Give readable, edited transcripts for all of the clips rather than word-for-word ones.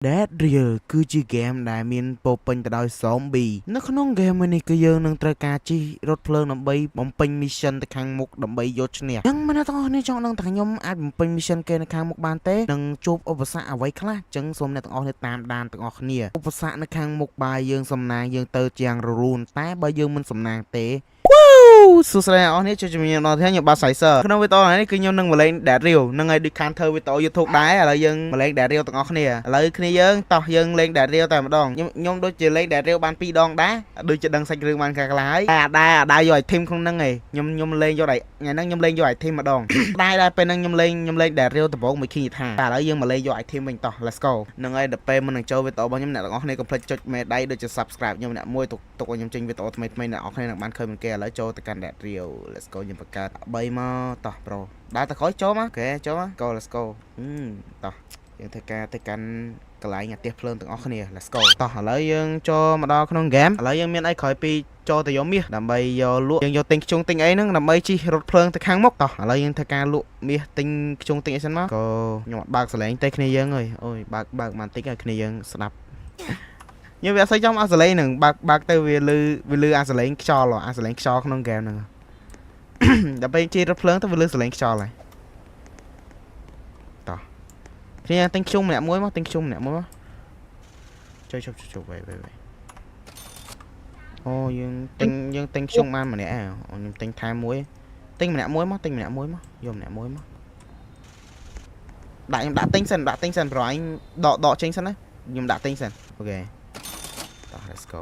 Dead Real គឺជាហ្គេមដែលមានពោពេញទៅដោយ zombie នៅក្នុងហ្គេមនេះគឺយើងនឹងត្រូវការជិះរថភ្លើងដើម្បីបំពេញ mission ទៅខាងមុខដើម្បីយកឈ្នះអញ្ចឹងមិនអ្នកទាំងអស់គ្នាចង់ដឹងថាខ្ញុំអាចបំពេញ mission គេនៅខាងមុខបានទេនឹងជួបឧបសគ្គអ្វីខ្លះអញ្ចឹងសូមអ្នកទាំងអស់គ្នាតាមដានទាំងអស់គ្នាឧបសគ្គនៅខាងមុខបើយើងសំណាងយើងទៅជាងរលូនតែបើយើងមិនសំណាងទេសួស្តីអ្នកនរគ្នាជួយជំរាបដល់ថ្ងៃខ្ញុំបាទសៃសឺក្នុងវីដេអូនេះគឺខ្ញុំនឹងមកលេង Dead Real នឹងឲ្យដូច Counter វីដេអូ YouTube ដែរឥឡូវយើងមកលេង Dead Real ទាំងអស់គ្នាឥឡូវគ្នាយើងតោះយើងលេង Dead Real តែម្ដងខ្ញុំដូចជាលេង Dead Real បាន2ដងដែរដូចជាដឹងសាច់រឿងបានខ្លះហើយតែអាដែរយក item ក្នុងហ្នឹងឯងខ្ញុំលេងយកថ្ងៃហ្នឹងខ្ញុំលេងយក item ម្ដងដែរពេលហ្នឹងខ្ញុំលេង Dead Real ដំបូងមួយឃើញថាតែឥឡូវយើងមកលេងយក item វិញតោះ Let's go នឹងឲ្យដល់ពេលមុននឹងចូលវីដេអូរបស់ខ្ញុំអ្នកទាំងអស់គ្នាកុំភ្លេចចុចមេដៃដូចជា Subscribe ខ្ញុំអ្នកមួយទុកឲ្យខ្ញុំចេញវីដេអូថ្មីៗអ្នកទាំងអស់គ្នានឹងបានឃើញមិនគេឥឡូវចូលទៅកាន់ Dead Real Let's go ខ្ញុំបង្កើត3មកតោះប្រូដើរទៅក្រោយចូលមកអូខេចូលមក Go Let's go តោះយើងធ្វើការទៅកាន់កន្លែងអាទិះភ្លើងទាំងអស់គ្នា Let's go តោះឥឡូវយើងចូលមកដល់ក្នុងហ្គេមឥឡូវយើងមានអីក្រោយពីចូលទៅយកមាសដើម្បីយកលក់យើងយកទិញខ្ជុងទិញអីហ្នឹងដើម្បីជិះរថភ្លើងទៅខាងមុខតោះឥឡូវយើងធ្វើការលក់មាសទិញខ្ជុងទិញអីសិនមកក៏ខ្ញុំអត់បើកសលេងទេគ្នាយើងអើយអូយបើកបន្តិចឲ្យគ្នាយើងស្ដាប់ខ្ញុំវាអត់សូវចង់អស់សលេងហ្នឹងបើកទៅវាលឺអាសលេងខ្យល់អាសលេងខ្យល់ក្នុងហ្គេមហ្នឹងដល់ពេលជិះរថភ្លើងទៅវាលឺសលេងខ្យល់ហើយតោះគ្នាទិញខ្ជុំម្នាក់មួយមកទិញខ្ជុំម្នាក់មួយមកជួយវេអូយើងទិញខ្ជុំបានម្នាក់ខ្ញុំទិញថែមមួយទិញម្នាក់មួយមកយកម្នាក់មួយមកខ្ញុំដាក់ទិញសិនប្រហែលដកចេញសិនណាខ្ញុំដាក់ទិញសិនអូខេតោះ let's go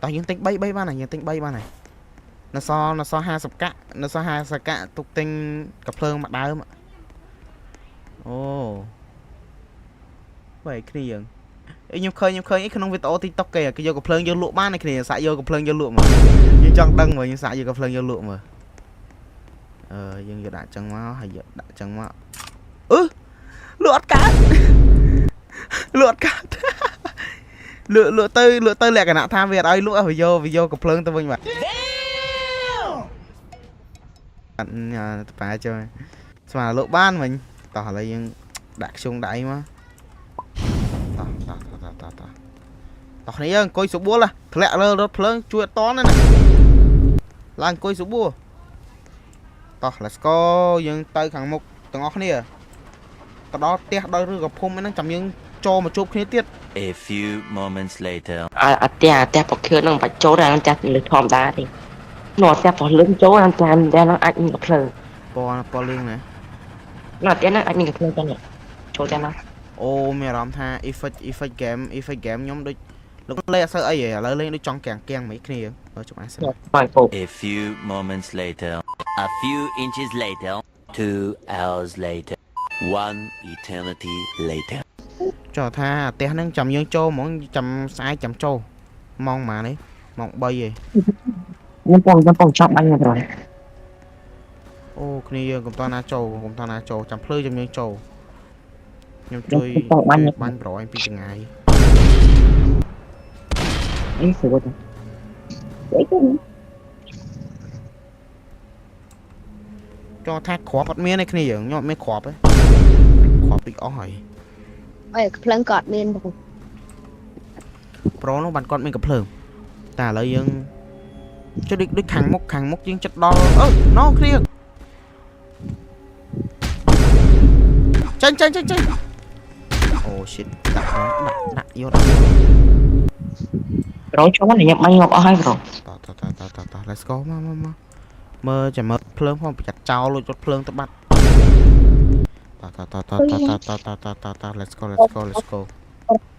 តោះយើងទិញ3បានហើយនៅស50កាក់ទុកទិញកាភ្លើងមួយដើមអូបែរគ្នាយើងខ្ញុំឃើញក្នុងវីដេអូ TikTok គេយកកាភ្លើងយកលក់បានឯគ្នាសាក់យកកាភ្លើងយកលក់មកយើងចង់ដឹងមើលយើងសាក់យកកាភ្លើងយកលក់មើលយើងយកដាក់ចឹងមកហើយយកដាក់ចឹងមកលក់អត់កើតលក់ទៅលក្ខណៈថាវាអត់ឲ្យលក់វាយកកាភ្លើងទៅវិញបាទអត់ញ៉ាតប៉ាចូលស្មានលក់បានវិញតោះឥឡូវយើងដាក់ខ្ជុំដៃមកតោះគ្នាយើងអង្គុយស្បួលធ្លាក់លើរថភ្លើងជួយអត់តន់ណាឡើងអង្គុយស្បួលតោះ let's go យើងទៅខាងមុខទាំងអស់គ្នាទៅដល់ផ្ទះដល់ឬក៏ភូមិហ្នឹងចាំយើងចូលមកជួបគ្នាទៀត A few moments later អត់ផ្ទះបកខឿននឹងបាច់ចូលដល់ចាស់លើធម្មតាទេនោះផ្ទះបោះលឹងចូលអានតាមតែនឹងអាចមានកាភ្លើងពណ៌លឿងណាផ្ទះហ្នឹងអាចមានកាភ្លើងតែចូលតែណាអូមានអារម្មណ៍ថា effect game ខ្ញុំដូចលោកលេងអត់សូវអីឥឡូវលេងដូចចង់កៀងមិនគ្នាមើលជុំអាសិន A few moments later A few inches later 2 hours later 1 eternity later ចុះថាផ្ទះហ្នឹងចាំយើងចូលហ្មងចាំស្អែកចាំចូលម៉ោងប៉ុន្មាននេះម៉ោង3ឯងខ្ញុំពងចាប់បាញ់ទៅអូគ្នាយើងកុំតណាចូលចាំភ្លឺចាំយើងចូលខ្ញុំជួយបាញ់ប្រអញពីចង្ងាយអីស្រួលទេចុះថាគ្រាប់អត់មានទេគ្នាយើងខ្ញុំអត់មានគ្រាប់ទេគ្រាប់តិចអស់ហើយអីភ្លើងក៏អត់មានប្រូនោះបានគាត់មានកំភ្លើងតែឥឡូវយើងចុះដូចខាងមុខយើងចិត្តដល់ណូគ្នាចេញអូ shit ដាក់យកប្រូចូលនេះខ្ញុំបាញ់ងាប់អស់ហើយប្រូត let's go មកមើលចាំមើលភ្លើងផងប្រយ័ត្នចោលលួចរត់ភ្លើងទៅបាត់ត let's go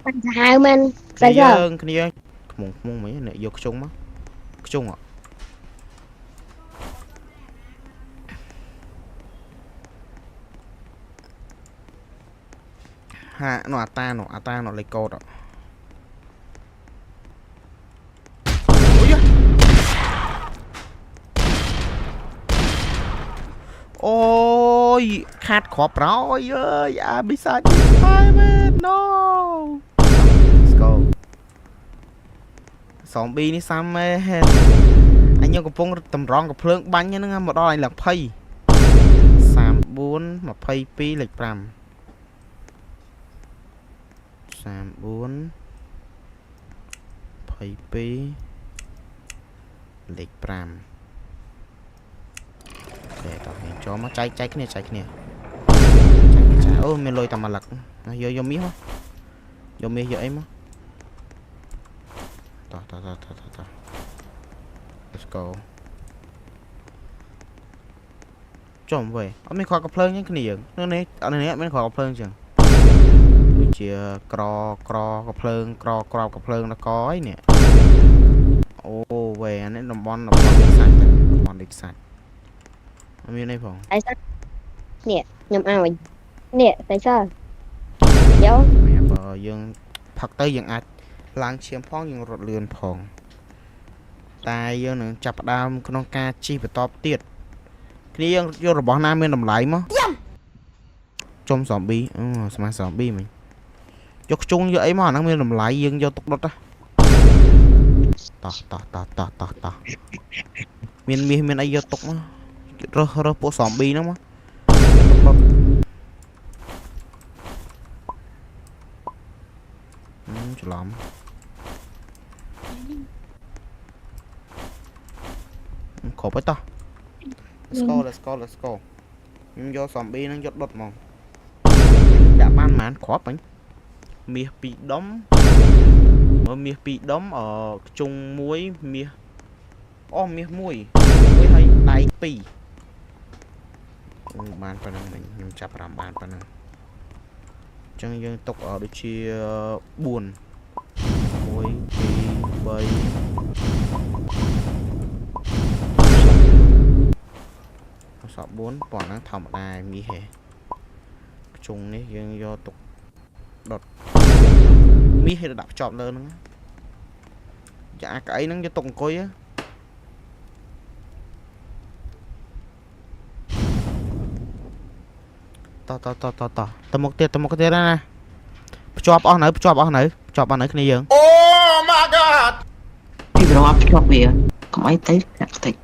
បាញ់សាហាវមែនស្អីយើងគ្នាខ្មុំមិនអ្នកយកខ្ជុំមកខ្ជុំហានោះអាតានោះលេខកូដអូយខាត់គ្រាប់ប្រយអើយអាបិសាចបាយមែន no let's go សំប៊ីនេះសាំមែនអញខ្ញុំកំពុងតម្រង់កំភ្លើងបាញ់ហ្នឹងមកដល់អញឡើង20 34 22លេខ5 34 22 លេខ 5 để tao hiện cho nó cháy cháy cái này cháy ô mình lôi tao mà lật vô mía không vô mía vô em á tao let's go chồng về ở mình khỏi cặp phơi những cái này nữa này ở này mình khỏi cặp phơi chẳng tôi chia cro cặp phơi nó có ấy nè ô về anh ấy làm bon địch sạch miếng này phòng tại sao nè nhầm ao nè tại sao dấu mẹ bờ dương thật tới dương ai lang chiếm phong dương rột lươn phòng tai dương nữa chập đam con ca chi phải top tiệt cái dương vô rồi bỏ nam bên làm lại mà trong zombie mà zombie mình chốt chung với ấy mà nó bên làm lại dương vô tục đất á tỏ miền ấy vô tục mà rơ bộ zombie nó mà chả lắm khổ bấy to let's go nhưng do zombie nó giọt đột mong đã ban màn khó bánh mía bị đóng mía bị đóng ở chung muối mía mía muối hay đáy pì ban phần mình nhưng chập làm ban phần chẳng dân tộc ở đây chia buồn muối pì bầy sợ 4 bỏ năng thầm đài mi hề chung này dân do tục đột mi hề đạp chọn lên nữa dạ cái nó cho tụng coi á tao một tiết ra nè chọp ở nữa cái này dương Oh my god! Thì đó áp chọc về không ai thấy đặt thịt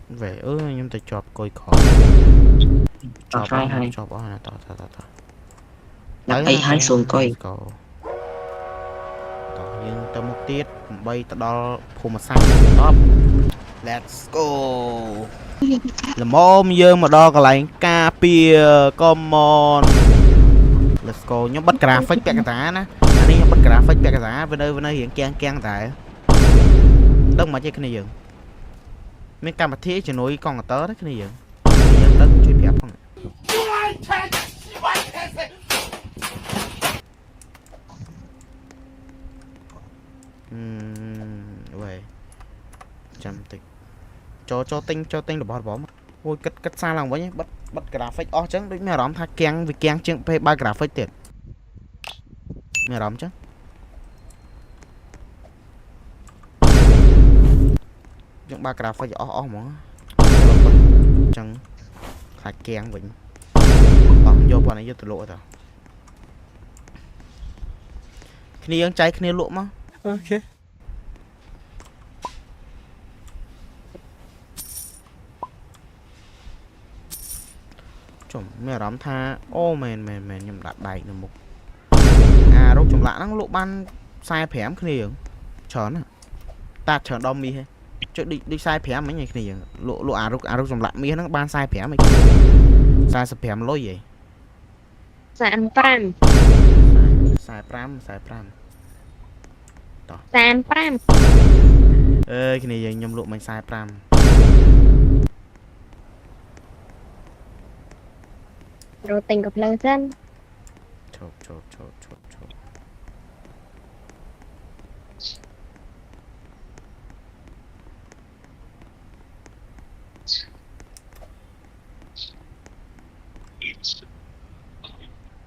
về nhưng ta chọp coi khó chọp hai chọp ở này tao đặt ấy hai xuồng coi nhưng tao một tiết bay tao đo phù mặt xanh top let's go là mồm dương mà đo cái lại capia come on let's go nhóm bắt graphic bẹt cái giá nè anh ấy nhóm bắt graphic bẹt cái giá bên đây hiện keng tại đông mà chơi cái này dừng mấy cam thế chỉ nối con tớ đấy cái này dừng nhân tớ chơi bẹt không về chăm tịch cho tinh là bỏ ôi cất xa lòng với nhé bắt graphic chứ đúng mẹ rõm tha keng vì keng trên ba graphic tiền mẹ rõm chứ những ba graphic mà chẳng khai keng vĩnh vô bọn này vô từ lộ rồi khi ăn cháy khi lụa mà ok chồng mẹ rắm tha ô mền nhầm đặt đầy được một rốt chồng lạ nó lộ ban sai phém cái này chớn ta chớn đông mi hay chứ đi sai phém mấy ngày cái này lộ rốt chồng lạ mi nó ban sai phém mày sai sập phém lối gì sai pram sai pram cái này nhầm lộ mình sai pram rồi tình gặp lần dân chộp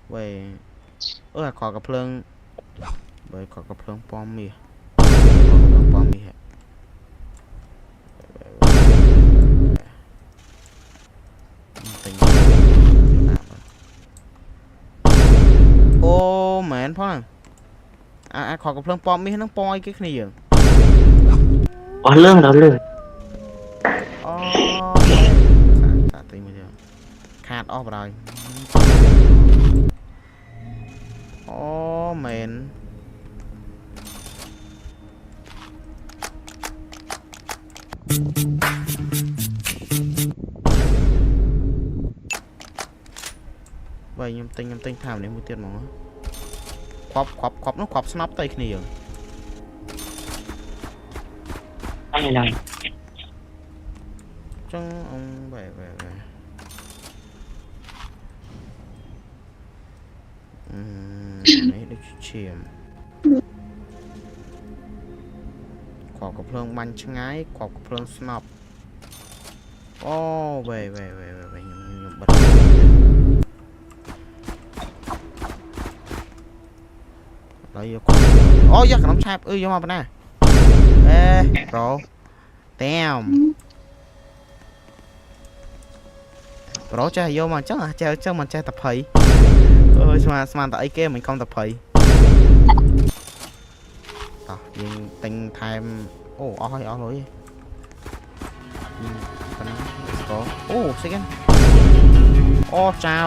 về khỏi gặp lương bởi khỏi gặp lương bom mì ô mẹ phó khỏi gặp lương bom mì nó poi cái này giờ bỏ lương đó lương khát off rồi vậy nhầm tinh tham này một tiền mà khóp nó khóp snap tay kia ai là trong ông về đấy được chìmขอบกับเพลิงมันชะงายขอบกับเพลิงสนับโอ้เว้ยยังบัดเราอยู่โอ้ยักษ์น้ำชาบยังมาปะน่ะโปรเต็มโปรจะโยมาจังจะมันจะตะไคร้สมานตะไอเก้มันคอมตะไคร้ต่อยิงติงไทม์โอ้อ้อยเลยกันนะโอ้สิกันโอ้เจ้า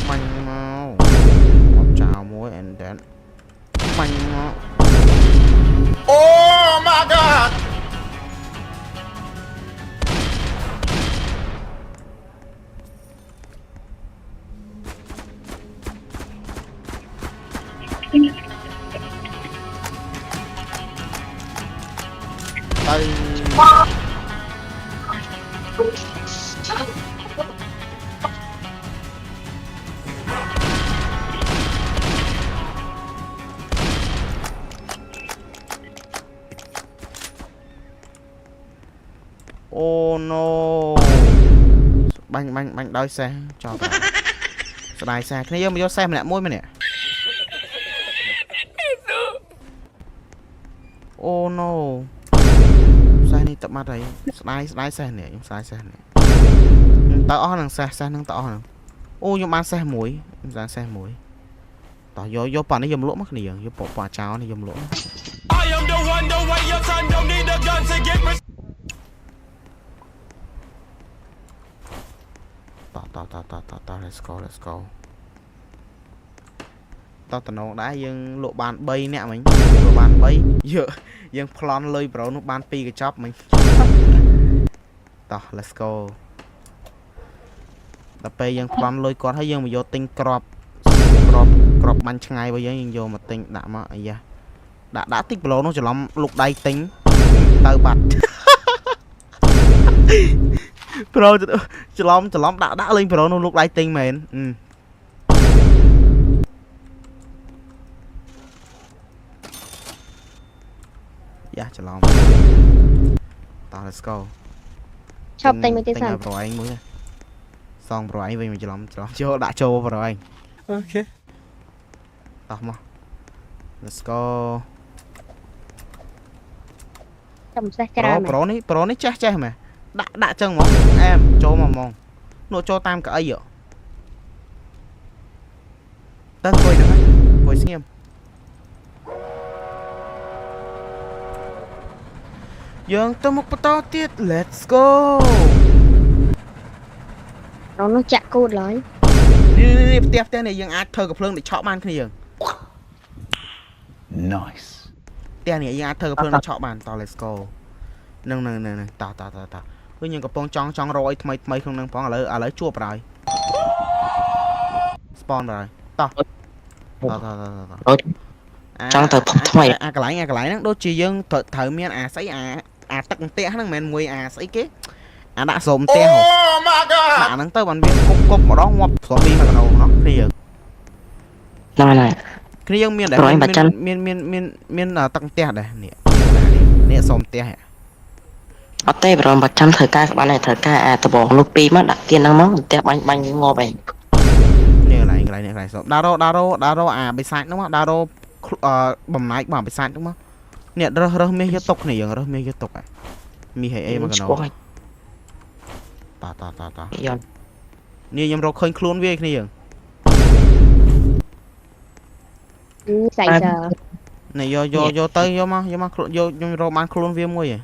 มันเมาเจ้ามวยแอนเดนมันเมาโอ้ my god Oh no banh đói xe cho bài xe cái này vô xe mà lại môi mà nè Oh no xe này tập mặt đấy slide xe nè slide xe nè tao năng xe năng tao năng ô nhưng bán xe muối ra xe muối tao vô bàn nó dùm lỗ mất này vô bộ quả cháo này dùm lỗ tao let's go tao nó đã dừng lộ bàn bay nè mình lộ bàn bay dựa dừng plan lơi bro nó ban pi cái job mình tao let's go tập bây giờ plan lơi con thấy dương mà vô tinh crop bắn ngay bây giờ nhưng vô mà tinh đã mà dạ đã tích bro nó chỉ lắm lục đây tính tao bật pro chỉ lắm đã lên pro nó lục đây tinh mền dạ chờ lòng tao let's go ชอบเต็งไปที่สั่น pro anh mới xong pro anh về mình chờ lòng chưa đã châu pro anh ok tao mà let's go จำแซ่จ้า pro này chết mà đã chân mong em châu mà mong nó cho tam cả ấy vậy tân quay nữa quay xem dương tôi một to tiết let's go nó chạ cột lại đi tiếp này dương ai thơกับเพลิงđể chọn bàn cái dương Nice. แต่เนี่ยยังอาเธอกับเพลิงชอบbànต่อ let's go นั่งต่อเฮ้ยยังกับปองจ้องรอยทำไมkhôngนั่งปองอะไรชั่วไปspawn rồiต่อ trong thời phục thôi cái lại nó đôi chỉ dương thời miên sấy tắc té nó men mùi sấy cái đã sồm té hổ đã nắng tới bàn biên cục mà đó ngoặt xóa bi mà đầu nó thì giờ này cái dương miên để miên tăng té đây nè sồm té ở tây rồi mà trăm thời ca các bạn này thời ca tao bỏ lúc pi mất đặt tiền năng món té bánh ngô bánh nè lại sồm đa đô bị sai đúng không đa đô bầm nãy bảo bị sai đúng không nè rơ mi cho tục này rơ mi cho tục à mi hay em mà cái nào ta nè nhầm rồi khơi khuôn về cái này ใส่giờ này vô tới vô mà vô rồi mang khuôn về mua vậy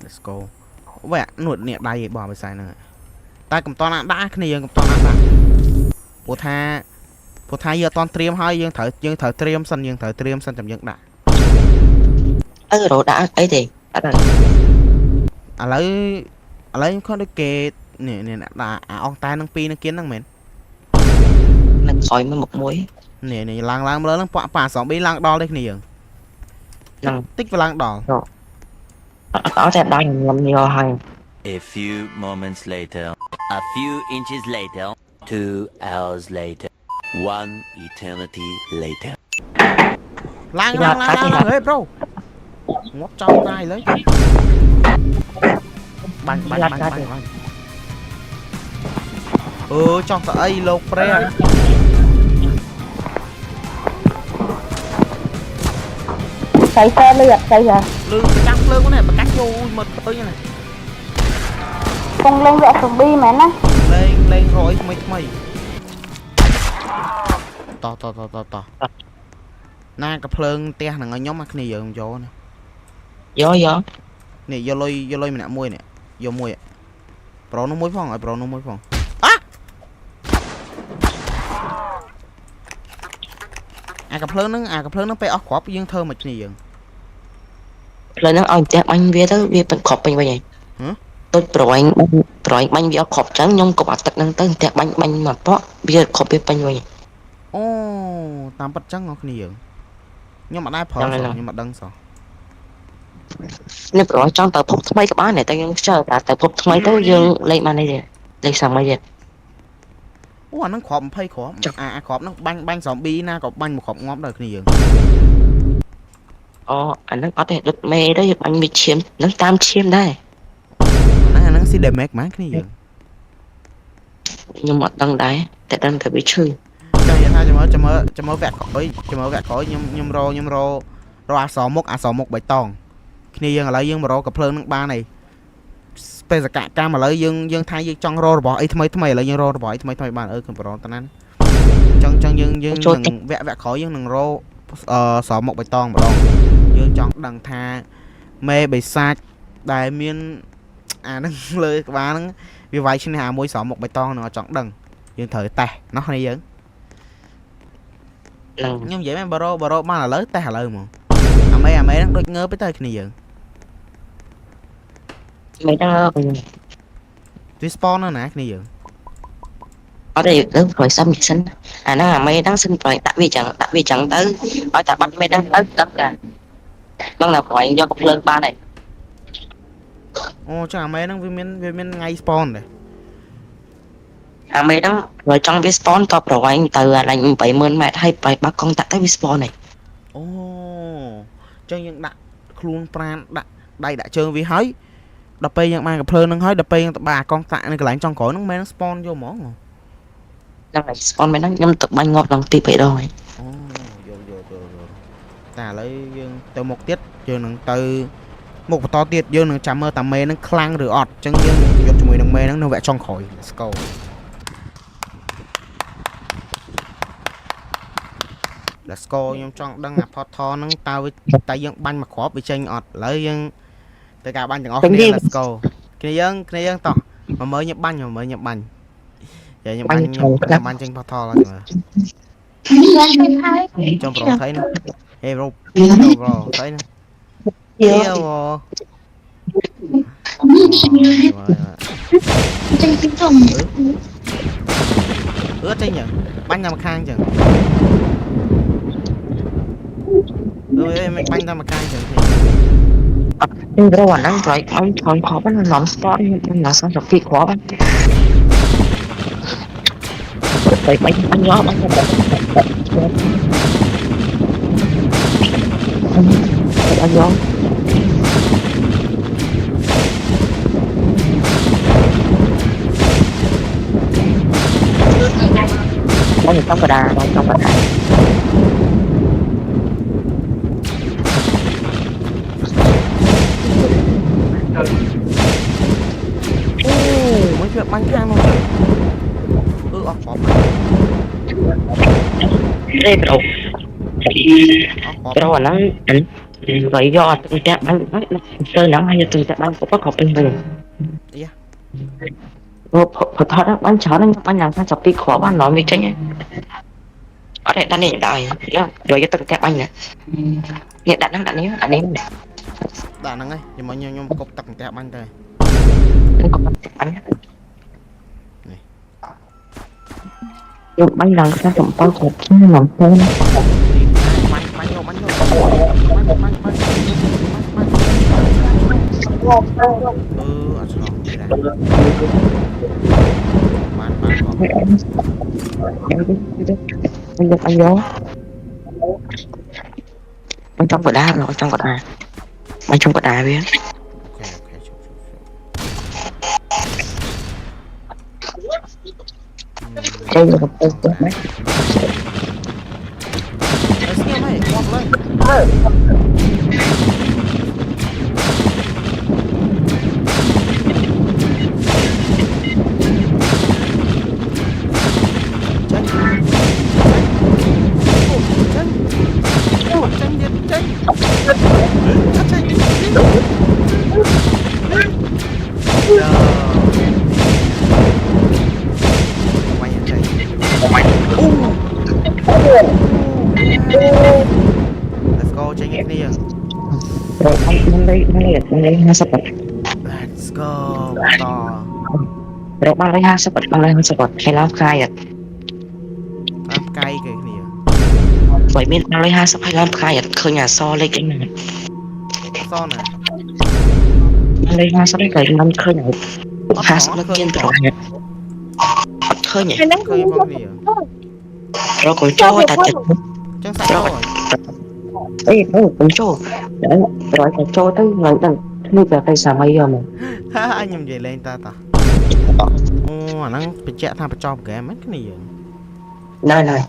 let's go vậy nuột nè đây bỏ bị sai nữa ta cầm to đã cái này cầm to đã bộ tha ព្រោះថាយើងអត់តន់ត្រៀមហើយយើងត្រូវត្រៀមសិនយើងត្រូវត្រៀមសិនចាំយើងដាក់ រោដាក់អីទេអត់ ឥឡូវខ្ញុំខំដូចគេនេះដាក់អាអងតែនឹង2នឹងគៀនហ្នឹងមែន នឹងខ້ອຍមកមុខមួយ នេះឡើងលើហ្នឹងប៉ាសងប៊ីឡើងដល់ទេគ្នាយើង ហ្នឹង តិចវាឡើងដល់ អត់តែដៃញ៉ាំយកហើយ A few moments later. A few inches later. 2 hours later. 1 eternity later. ឡើងហេ bro ងាប់ចោលតាយលើបាញ់ចង់ទៅអីលោកព្រះ ใส่เสื้อเลือดใส่เหรอ លឺប្រចាំភ្លើងហ្នឹងប្រកាច់យូរមកឃើញណា คงเล่นแบบซอมบี้แม่นะ លេងរយថ្មីតណាក៏ភ្លើងផ្ទះហ្នឹងឲ្យខ្ញុំមកគ្នាយើងយកណា យក នេះយកលុយម្នាក់មួយនេះយកមួយប្រូនោះមួយផងឲ្យប្រូនោះមួយផងអាកំភ្លើងហ្នឹងពេលអស់គ្រាប់យើងធ្វើមកគ្នាយើង ផ្លូវហ្នឹងឲ្យផ្ទះបាញ់វាទៅវាពេញគ្រាប់ពេញវិញហើយដូចប្រវែងបាញ់វាអត់គ្រាប់ចឹងខ្ញុំកុំអាទឹកហ្នឹងទៅផ្ទះបាញ់មកប៉វាគ្រាប់វាពេញវិញ អូតាមប៉ិតចឹងអ្នកគ្នាយើងខ្ញុំអត់ដែរប្រើខ្ញុំអត់ដឹងសោះ នេះប្រហែលចង់ទៅភពថ្មីក៏បានតែខ្ញុំខ្ជិលតែភពថ្មីទៅយើងលេងបាននេះលេងសាំមួយទៀត អូអាហ្នឹងគ្រាប់20គ្រាប់អាគ្រាប់ហ្នឹងបាញ់ zombie ណាក៏បាញ់មកគ្រាប់ងាប់ដែរគ្នាយើង អូអាហ្នឹងអត់ទេដុតមេទៅបាញ់វាឈាមហ្នឹងតាមឈាមដែរ អាហ្នឹងស៊ី damage ហ្មងគ្នាយើង ខ្ញុំអត់ដឹងដែរតែដឹងតែវាឈឺ ចាំនិយាយថាចាំមើលវគ្គក្រោយខ្ញុំរកអសមុខបៃតងគ្នាយើងឥឡូវយើងមករកកំភ្លើងនឹងបានហើយបេសកកម្មឥឡូវយើងថាយើងចង់រករបស់អីថ្មីឥឡូវយើងរករបស់អីថ្មីបានគឺប្រហែលតាណាចឹងយើងនឹងវគ្គក្រោយយើងនឹងរកសមុខបៃតងម្ដងយើងចង់ដឹងថាមេបិសាចដែលមានអាហ្នឹងលើក្បាលហ្នឹងវាវាយឈ្នះអាមួយសមុខបៃតងនឹងចង់ដឹងយើងត្រូវតេស្តណោះគ្នាយើង ខ្ញុំនិយាយមែនបរោបានឥឡូវតេស្តឥឡូវហ្មងអាមេហ្នឹងដូចងើបទៅគ្នាយើង មិនដឹង វា spawn នៅណាគ្នាយើង អត់ទេយើងប្រយសំសិនអាហ្នឹងអាមេហ្នឹងសិនប្រយដាក់វាចឹងទៅឲ្យតែបាត់មេហ្នឹងទៅទឹកដែរបងណាប្រយយកកំភ្លើងបានហើយ អូចឹងអាមេហ្នឹងវាមានថ្ងៃ spawn ដែរ អាមេហ្នឹងប្រយចង់វា spawn តប្រវែងទៅអាឡាញ 80000 ម៉ែត្រហើយប្រយបាក់កង់តាក់ទៅវា spawn ហើយ អូចឹងយើងដាក់ខ្លួនប្រាណដាក់ដៃដាក់ជើងវាហើយដល់ពេលយើងបានកំភ្លើងហ្នឹងហើយដល់ពេលយើងទៅបាកង់តាក់នៅកន្លែងចុងក្រោយហ្នឹងមែន spawn យកហ្មង ហ្នឹងហើយ spawn មែនហ្នឹងខ្ញុំទៅបាញ់ងាប់ដល់ទី2ដងហើយ អូយកតែឥឡូវយើងទៅមុខទៀតយើងនឹងទៅមុខបន្តទៀតយើងនឹងចាំមើលតាមេហ្នឹងខ្លាំងឬអត់ចឹងយើងនឹងយកជាមួយនឹងមេហ្នឹងនៅវគ្គចុងក្រោយ let's go ខ្ញុំចង់ដឹងអា portal ហ្នឹងតើតែយើងបាញ់មកគ្រាប់វាចេញអត់ឥឡូវយើងទៅការបាញ់ទាំងអស់គ្នា let's go គ្នាយើងតោះមកមើលខ្ញុំបាញ់ខ្ញុំបាញ់ចេញ portal ហើយមើលចំប្រងថៃណាហេ bro ថៃណាចេញពីក្នុងចេញយ៉ាងបាញ់តាមខាងចឹងមិនបាញ់តាមខាងចឹងទេ nhưng rồi anh rồi anh còn khó bắt nắm spot nhưng là sao được kỳ khó bắt vậy anh nhớ anh nhớ đang trong cái đà mấy chuyện bánh khang luôn bỏ đây đâu anh vậy do tình trạng bánh chơi nắng hay là tình trạng bánh cũng có bên mình thật đó bánh chó nên bánh làm sao chọc đi khó bánh nói với tranh ở đây đặt này đợi rồi cho từng tép bánh nè nè đặt nè nè Đã nắng ấy nhưng mà nhung cục tặng tẹp anh đây đừng có tép bánh bánh lần ra tổng bao cột lòng hơn bánh vô ở chỗ này đây anh được anh vô anh trong quả đá rồi trong quả đá anh trong quả đá biết đây là một cái máy Let's go tranh cái kia rồi anh đây hai sập Let's go to rồi băng đây hai sập hay làm khai à làm cay cái kia vậy bên băng đây hai sập hay làm khai à khơi nhà so lấy cái này so này băng đây hai sập hay làm khơi nhà hai sập nó kiên rồi khơi nhỉ khơi bao nhiêu rồi còn cho ta chật chẳng sao rồi ấy đâu cũng cho rồi còn cho tới ngày đằng như là cây xà mây mà anh nhầm về lên ta ô nó bị chạy tham bị cho cái mấy cái này này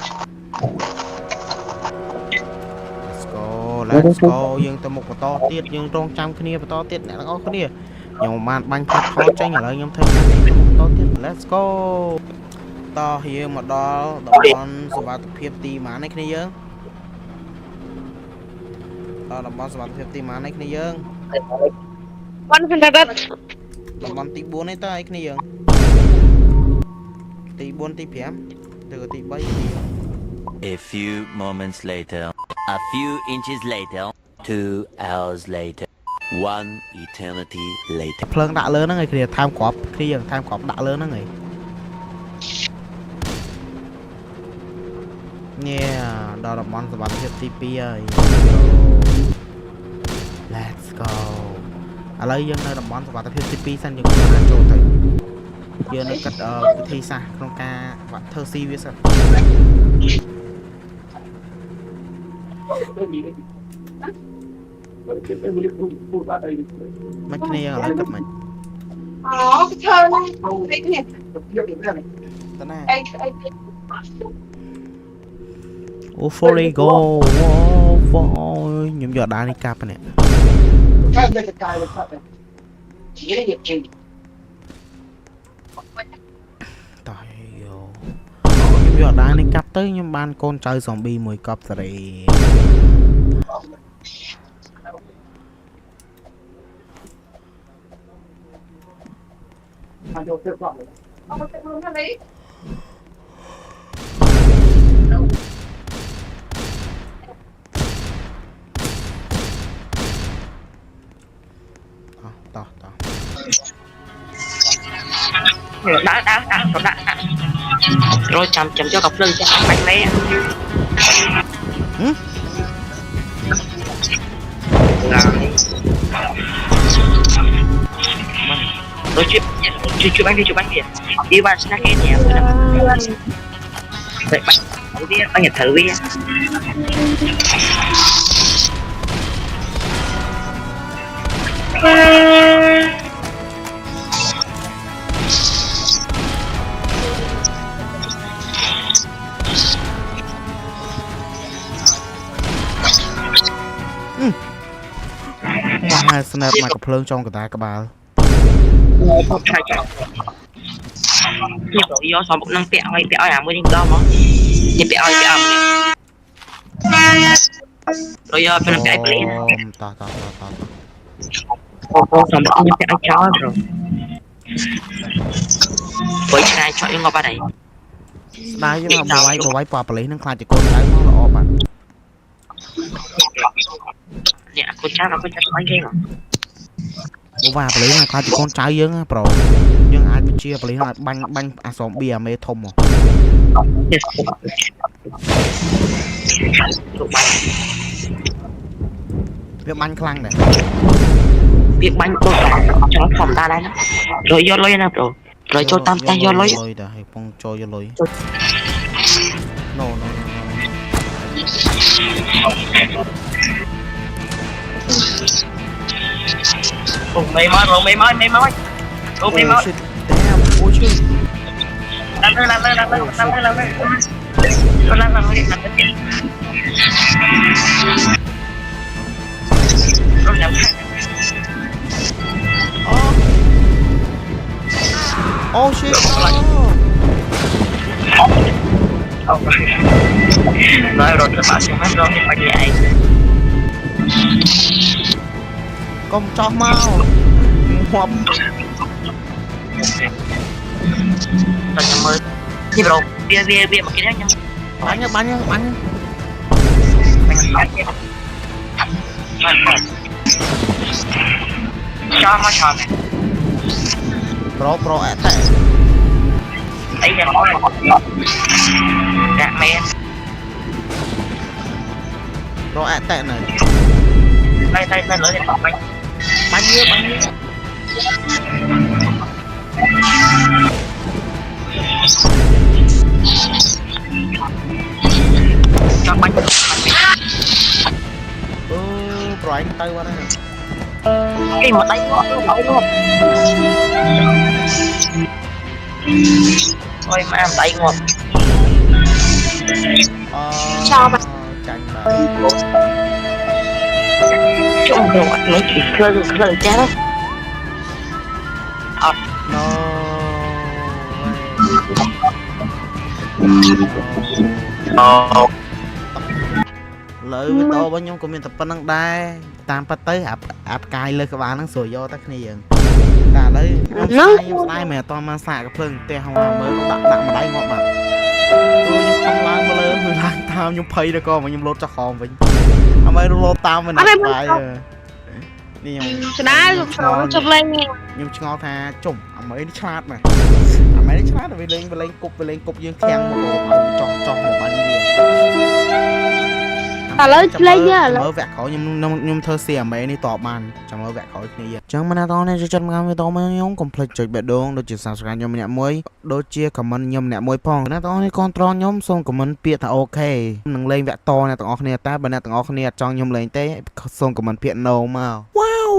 let's go dương tới một cái to tiết dương trong trăm cái này to tiết này nó có cái này nhiều màn bánh phát khó tranh ở đây nhóm thấy to tiết let's go to here một đó đón số ba tập hiệp tì má này cái dương đó là bao số ba tập hiệp tì má này cái dương là bọn tì bốn ấy ta ấy cái dương tì bốn tì phém từ tì bay A few moments later, a few inches later, 2 hours later, 1 eternity later. ភ្លើងដាក់លើហ្នឹងឯងគ្នាថែមគ្រាប់គ្នាថែមគ្រាប់ដាក់លើហ្នឹងឯងញ៉ែដល់តំបន់សុវត្ថិភាពទី2ហើយ Let's go ឥឡូវយើងនៅតំបន់សុវត្ថិភាពទី2សិនយើងបានចូលទៅយើងនឹងគិតវិធីសាស្ត្រក្នុងការធ្វើស៊ីវាសិនមិនគ្នាឥឡូវគិតមិនអូធ្វើហ្នឹងឯគ្នាតណាអូ fully go ខ្ញុំយកដានេះកាប់នេះតោះយកខ្ញុំយកដានេះកាប់ទៅខ្ញុំបានកូនចៅ zombie មួយកប់សេរីតោះđã rồi chấm cho cặp lưng cho bánh mé rồi chụp bánh đi đi vào snack cái nhẹ vậy bánh nhật thử đi mà snap mà cặp lưng trong cái ta bà nhiều do sao một năng tẹo hay tẹo làm mới đi đâu mà thì tẹo rồi giờ phải làm cái này ta sao một năng tẹo chó rồi với cái chọn những ngọc ba này ស្ដាយមកបវាយប៉ប៉លីសនឹងខ្លាចជាកូនចៅមកល្អបាទ Nè, cô cháu nó có chắc mấy game không? អូវ៉ាប៉លីសហ្នឹងខ្លាចជាកូនចៅយើងណាប្រូយើងអាចបញ្ជាប៉លីសឲ្យបាញ់អាសំបៀអាមេធំមក Yes. Tụi bay វាបាញ់ខ្លាំងដែរ việc bánh bột cho nó phòng ta đây đó. Rồi vô lôi nè bro. Rồi cho tam ta vô lôi. តែឲ្យពងចូលយកលុយ No no no Mày mới. Ô mày mới. shit damn ôi shit Làm lên. Rồi làm oh shit Nói rồi các bạn xem hết rồi thì phải vậy. កុំចោះមកងាប់ Rồi nhầm mới. Thì bro, bia mà cái đó nhầm. បាញ់ Mày cho nó tròn này. ប្រូអត់តែ Đấy là nó Dạ mẹ ប្រូអត់តែនៅ Tay lưỡi thì bọc bánh បាញ់វា cho bánh ប្រូអញទៅបាត់ហើយ cái mà đánh ngọt luôn. Ôi mà em đánh ngọt. ចាញ់បាទ Chung đồ mấy chỉ khơi cha đó. no លើវីដេអូរបស់ខ្ញុំក៏មានតែប៉ុណ្្នឹងដែរតាមប៉ាត់ទៅអាផ្កាយលើក្បាលហ្នឹងស្រួលយកតែគ្នាយើងតែឥឡូវខ្ញុំស្ដាយមែនអត់តមកសាកកភ្លើងផ្ទះមកមើលដាក់ម្ដាយងាប់បាត់ខ្ញុំខំឡើងមកលើមើលឡើងតាមខ្ញុំភ័យទៅក៏មកខ្ញុំលោតចុះក្រោមវិញអមេលោតតាមមិនដែរបាយនេះខ្ញុំ ស្ដាយជប់លេង ខ្ញុំឆ្ងល់ថាជុំអមេនេះឆ្លាតមែនអមេនេះឆ្លាតវាលេងគប់យើងខាំងមកចោះមកបាញ់វា ឥឡូវលេងយើឥឡូវ មើលវគ្គក្រោយខ្ញុំធ្វើសៀអាមេនេះតបបានចាំមើលវគ្គក្រោយគ្នាអញ្ចឹងមិនណាតោះនេះជួយចុចមកវីដេអូមកខ្ញុំកុំភ្លេចចុចបេះដូងដូចជា Subscribe ខ្ញុំម្នាក់មួយដូចជា comment ខ្ញុំម្នាក់មួយផងណាតោះនេះ control ខ្ញុំសូម comment ពាក្យថាអូខេនឹងលេងវគ្គតអ្នកទាំងអស់គ្នាតែបើអ្នកទាំងអស់គ្នាអត់ចង់ខ្ញុំលេងទេសូម comment ពាក្យ no មក wow